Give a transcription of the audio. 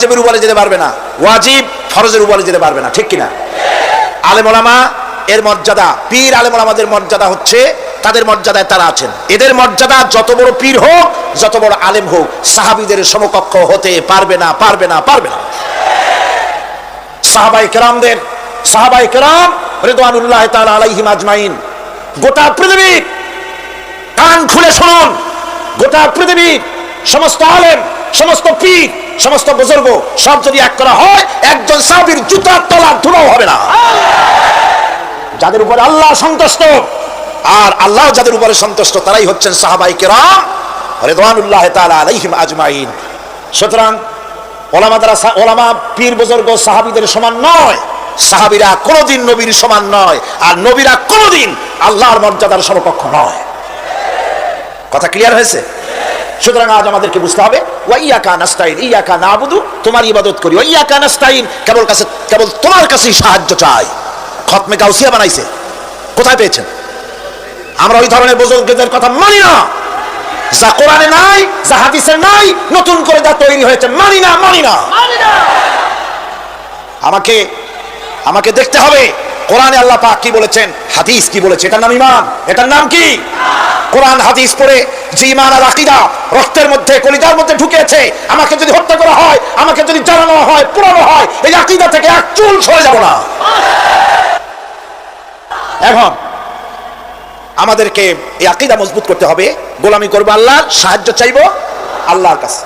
ওয়াজিবের উপরে যেতে পারবে না, ওয়াজিব ফরজের উপরে যেতে পারবে না, ঠিক কিনা? আলেম ওলামা এর মর্যাদা, পীর আলেম ওলামাদের মর্যাদা হচ্ছে তাদের মর্যাদায় তারা আছেন। এদের মর্যাদা যত বড় পীর হোক, যত বড় আলেম হোক, সাহাবীদের সমকক্ষ হতে পারবে না, পারবে না, পারবে না। সাহাবায়ে কেরাম রিদওয়ানুল্লাহি তাআলা আলাইহিম আজমাইন, গোটা পৃথিবী কান খুলে শুনুন, গোটা পৃথিবী সমস্ত আলেম, সমস্ত পীর, সমস্ত বুজুর্গ সব যদি এক করা হয়, একজন সাহাবীর জুতার তলার ধুলাও হবে না। যাদের উপরে আল্লাহ সন্তুষ্ট, আর আল্লাহ যাদের উপরে সন্তুষ্ট, তারাই হচ্ছেন সাহাবায়ে কেরাম রিদওয়ানুল্লাহি তাআলা আলাইহিম আজমাইন। সুতরাং ওলামা পীর বুজুর্গ সাহাবীদের সমান নয়, সাহাবীরা কোনোদিন নবীর সমান নয়, আর নবীরা কোনোদিন আল্লাহর মর্যাদার সমকক্ষ নয়। কথা ক্লিয়ার হয়েছে? সুতরাং আজ আমাদেরকে বুঝতে হবে, ওয়া ইয়াকা নাস্তাইন, ইয়াকা নাবুদু, তোমার ইবাদত করি, ওয়া ইয়াকা নাস্তাইন, কেবল তোমার কাছেই সাহায্য চাই। খতমে গাউসিয়া বানাইছে, কোথায় পেয়েছেন? আমরা ওই ধরনের বুজুর্গদের কথা মানি না, যা কোরআনে নাই, যা হাদিসে নাই, নতুন করে যা তৈরি হয়েছে মানি না, মানি না। আমাকে দেখতে হবে কোরআনে আল্লাহ পাক কি বলেছেন, হাদিস কি বলেছে। এটার নাম ঈমান, এটার নাম কি? কোরআন হাদিস পড়ে যে ঈমান আর আকীদা রক্তের মধ্যে, কলিজার মধ্যে ঢুকেছে, আমাকে যদি হত্যা করা হয়, আমাকে যদি জ্বালানো হয়, পোড়ানো হয়, এই আকীদা থেকে এক চুল সরে যাব না। এখন আমাদেরকে এই আকীদা মজবুত করতে হবে, গোলামি করব আল্লাহর, সাহায্য চাইবো আল্লাহর কাছে।